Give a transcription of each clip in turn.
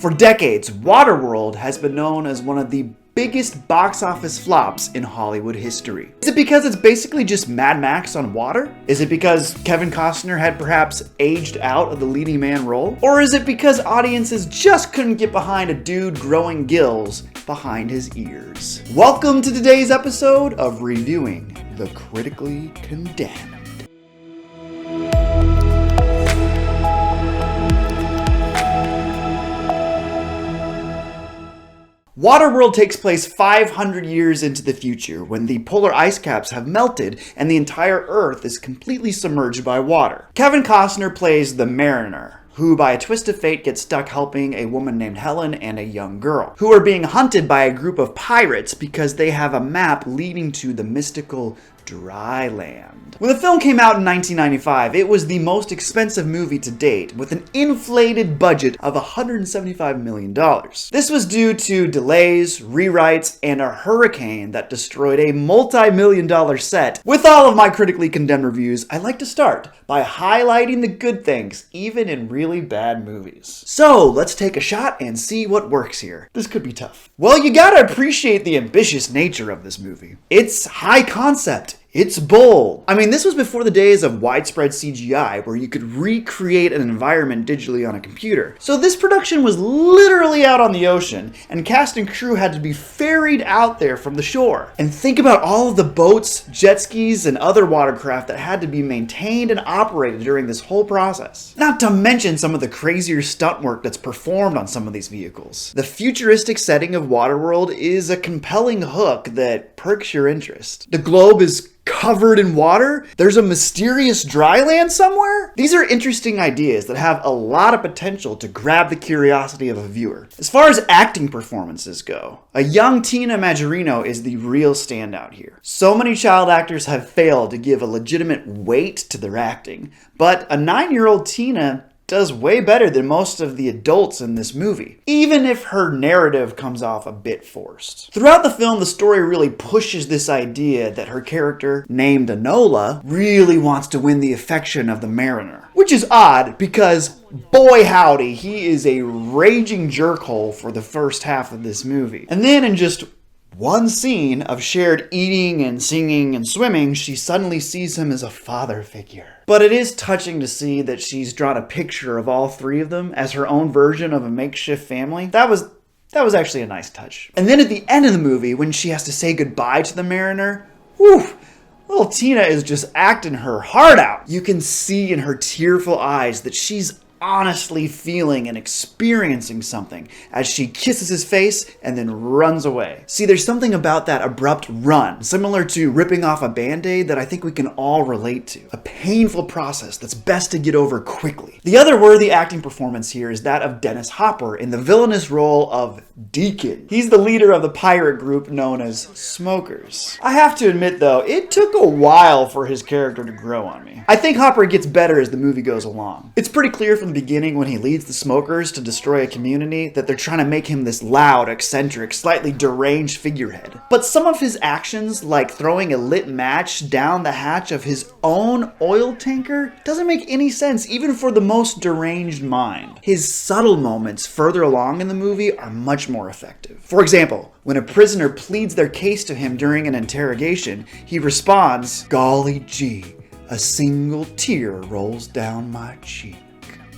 For decades, Waterworld has been known as one of the biggest box office flops in Hollywood history. Is it because it's basically just Mad Max on water? Is it because Kevin Costner had perhaps aged out of the leading man role? Or is it because audiences just couldn't get behind a dude growing gills behind his ears? Welcome to today's episode of Reviewing the Critically Condemned. Waterworld takes place 500 years into the future when the polar ice caps have melted and the entire Earth is completely submerged by water. Kevin Costner plays the Mariner, who by a twist of fate gets stuck helping a woman named Helen and a young girl, who are being hunted by a group of pirates because they have a map leading to the mystical dry land. When the film came out in 1995, it was the most expensive movie to date, with an inflated budget of $175 million. This was due to delays, rewrites, and a hurricane that destroyed a multi-million-dollar set. With all of my critically condemned reviews, I like to start by highlighting the good things, even in really bad movies. So let's take a shot and see what works here. This could be tough. Well, you gotta appreciate the ambitious nature of this movie. It's high concept. It's bold. I mean, this was before the days of widespread CGI where you could recreate an environment digitally on a computer. So this production was literally out on the ocean, and cast and crew had to be ferried out there from the shore. And think about all of the boats, jet skis, and other watercraft that had to be maintained and operated during this whole process. Not to mention some of the crazier stunt work that's performed on some of these vehicles. The futuristic setting of Waterworld is a compelling hook that perks your interest. The globe is covered in water? There's a mysterious dry land somewhere? These are interesting ideas that have a lot of potential to grab the curiosity of a viewer. As far as acting performances go, a young Tina Majorino is the real standout here. So many child actors have failed to give a legitimate weight to their acting, but a 9-year-old Tina does way better than most of the adults in this movie, even if her narrative comes off a bit forced. Throughout the film, the story really pushes this idea that her character, named Enola, really wants to win the affection of the Mariner. Which is odd, because boy howdy, he is a raging jerkhole for the first half of this movie. And then in just one scene of shared eating and singing and swimming, she suddenly sees him as a father figure. But it is touching to see that she's drawn a picture of all three of them as her own version of a makeshift family. That was actually a nice touch. And then at the end of the movie, when she has to say goodbye to the Mariner, whew, little Tina is just acting her heart out. You can see in her tearful eyes that she's honestly feeling and experiencing something as she kisses his face and then runs away. See, there's something about that abrupt run, similar to ripping off a band-aid, that I think we can all relate to. A painful process that's best to get over quickly. The other worthy acting performance here is that of Dennis Hopper in the villainous role of Deacon. He's the leader of the pirate group known as Smokers. I have to admit though, it took a while for his character to grow on me. I think Hopper gets better as the movie goes along. It's pretty clear from the beginning when he leads the Smokers to destroy a community that they're trying to make him this loud, eccentric, slightly deranged figurehead. But some of his actions, like throwing a lit match down the hatch of his own oil tanker, doesn't make any sense even for the most deranged mind. His subtle moments further along in the movie are much more effective. For example, when a prisoner pleads their case to him during an interrogation, he responds, "Golly gee, a single tear rolls down my cheek."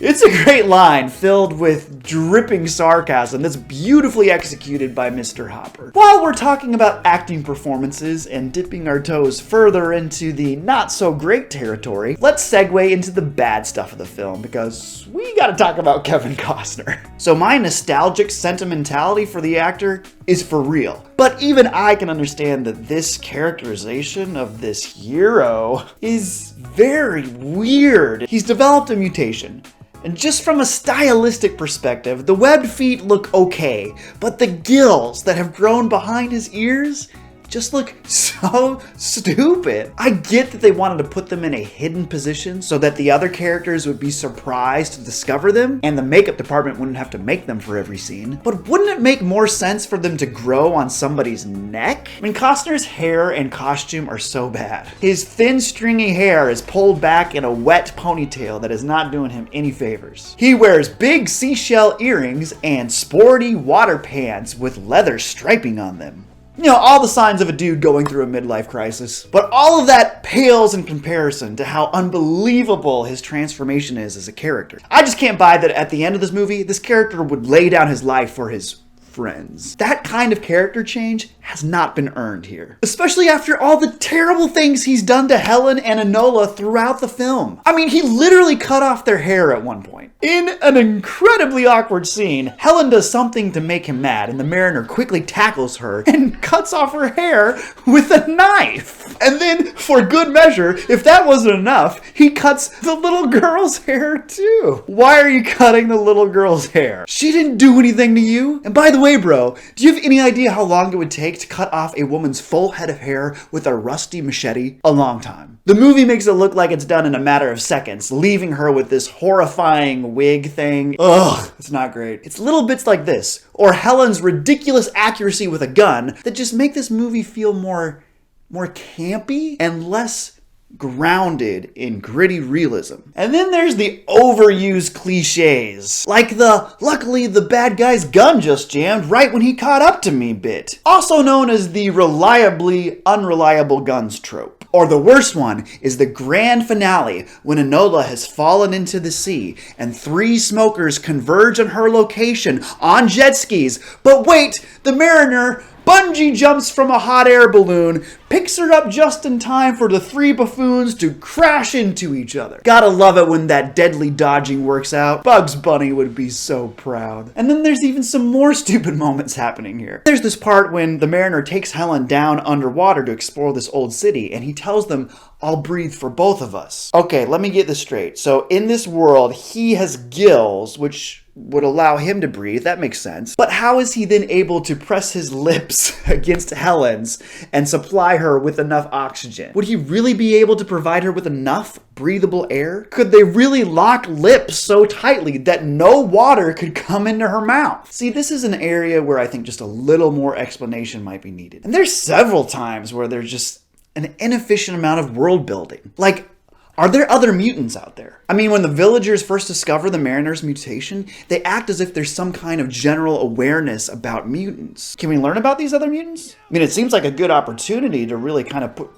It's a great line filled with dripping sarcasm that's beautifully executed by Mr. Hopper. While we're talking about acting performances and dipping our toes further into the not-so-great territory, let's segue into the bad stuff of the film, because we gotta talk about Kevin Costner. So my nostalgic sentimentality for the actor is for real. But even I can understand that this characterization of this hero is very weird. He's developed a mutation. And just from a stylistic perspective, the webbed feet look okay, but the gills that have grown behind his ears, just look so stupid. I get that they wanted to put them in a hidden position so that the other characters would be surprised to discover them, and the makeup department wouldn't have to make them for every scene. But wouldn't it make more sense for them to grow on somebody's neck? I mean, Costner's hair and costume are so bad. His thin, stringy hair is pulled back in a wet ponytail that is not doing him any favors. He wears big seashell earrings and sporty water pants with leather striping on them. You know, all the signs of a dude going through a midlife crisis. But all of that pales in comparison to how unbelievable his transformation is as a character. I just can't buy that at the end of this movie, this character would lay down his life for his friends. That kind of character change has not been earned here. Especially after all the terrible things he's done to Helen and Enola throughout the film. I mean, he literally cut off their hair at one point. In an incredibly awkward scene, Helen does something to make him mad, and the mariner quickly tackles her and cuts off her hair with a knife. And then, for good measure, if that wasn't enough, he cuts the little girl's hair too. Why are you cutting the little girl's hair? She didn't do anything to you. And by the way, bro, do you have any idea how long it would take to cut off a woman's full head of hair with a rusty machete? A long time. The movie makes it look like it's done in a matter of seconds, leaving her with this horrifying wig thing. Ugh, it's not great. It's little bits like this, or Helen's ridiculous accuracy with a gun, that just make this movie feel more campy and less grounded in gritty realism. And then there's the overused cliches, like the "luckily the bad guy's gun just jammed right when he caught up to me" bit, also known as the reliably unreliable guns trope. Or the worst one is the grand finale when Enola has fallen into the sea and 3 smokers converge on her location on jet skis. But wait, the mariner bungee jumps from a hot air balloon, picks her up just in time for the 3 buffoons to crash into each other. Gotta love it when that deadly dodging works out. Bugs Bunny would be so proud. And then there's even some more stupid moments happening here. There's this part when the mariner takes Helen down underwater to explore this old city, and he tells them, "I'll breathe for both of us." Okay, let me get this straight. So in this world, he has gills, which would allow him to breathe. That makes sense. But how is he then able to press his lips against Helen's and supply her with enough oxygen? Would he really be able to provide her with enough breathable air? Could they really lock lips so tightly that no water could come into her mouth? See, this is an area where I think just a little more explanation might be needed. And there's several times where there's just an inefficient amount of world building. Like, are there other mutants out there? I mean, when the villagers first discover the mariner's mutation, they act as if there's some kind of general awareness about mutants. Can we learn about these other mutants? I mean, it seems like a good opportunity to really kind of put...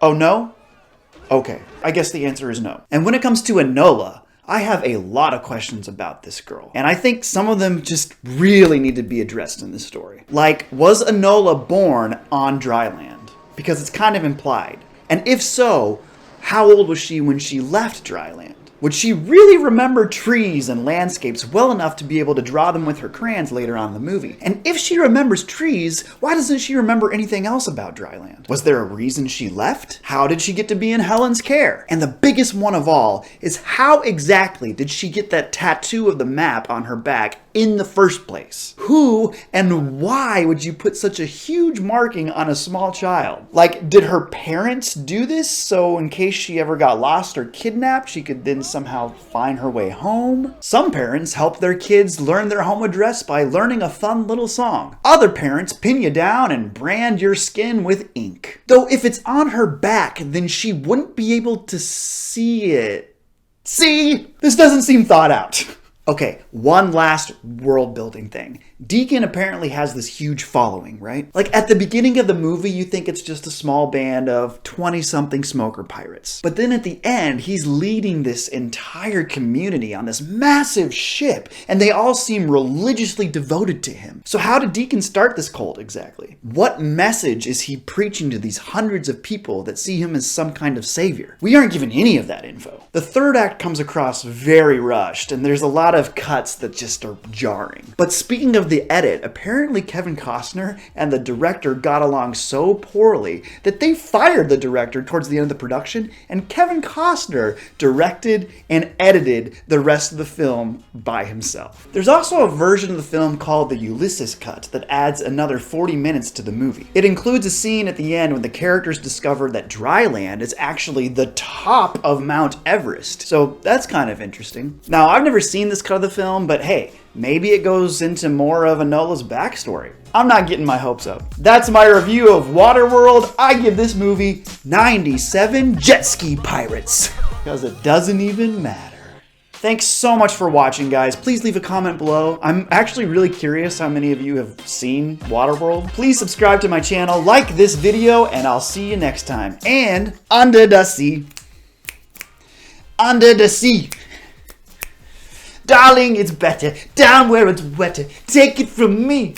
Oh, no? Okay, I guess the answer is no. And when it comes to Enola, I have a lot of questions about this girl. And I think some of them just really need to be addressed in this story. Like, was Enola born on dry land? Because it's kind of implied. And if so, how old was she when she left dry land? Would she really remember trees and landscapes well enough to be able to draw them with her crayons later on in the movie? And if she remembers trees, why doesn't she remember anything else about dry land? Was there a reason she left? How did she get to be in Helen's care? And the biggest one of all is, how exactly did she get that tattoo of the map on her back in the first place? Who and why would you put such a huge marking on a small child? Like, did her parents do this so in case she ever got lost or kidnapped, she could then somehow find her way home? Some parents help their kids learn their home address by learning a fun little song. Other parents pin you down and brand your skin with ink. Though if it's on her back, then she wouldn't be able to see it. See? This doesn't seem thought out. Okay, one last world building thing. Deacon apparently has this huge following, right? Like, at the beginning of the movie, you think it's just a small band of 20-something smoker pirates. But then at the end, he's leading this entire community on this massive ship, and they all seem religiously devoted to him. So how did Deacon start this cult exactly? What message is he preaching to these hundreds of people that see him as some kind of savior? We aren't given any of that info. The third act comes across very rushed, and there's a lot lot of cuts that just are jarring. But speaking of the edit, apparently Kevin Costner and the director got along so poorly that they fired the director towards the end of the production, and Kevin Costner directed and edited the rest of the film by himself. There's also a version of the film called the Ulysses Cut that adds another 40 minutes to the movie. It includes a scene at the end when the characters discover that dry land is actually the top of Mount Everest. So that's kind of interesting. Now, I've never seen this cut of the film, but hey, maybe it goes into more of Enola's backstory. I'm not getting my hopes up. That's my review of Waterworld. I give this movie 97 jet ski pirates, because it doesn't even matter. Thanks so much for watching, guys. Please leave a comment below. I'm actually really curious how many of you have seen Waterworld. Please subscribe to my channel, like this video, and I'll see you next time. And under the sea. Under the sea. Darling, it's better down where it's wetter. Take it from me.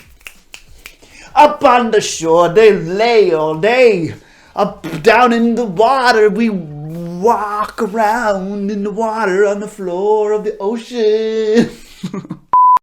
Up on the shore, they lay all day. Up down in the water, we walk around in the water on the floor of the ocean.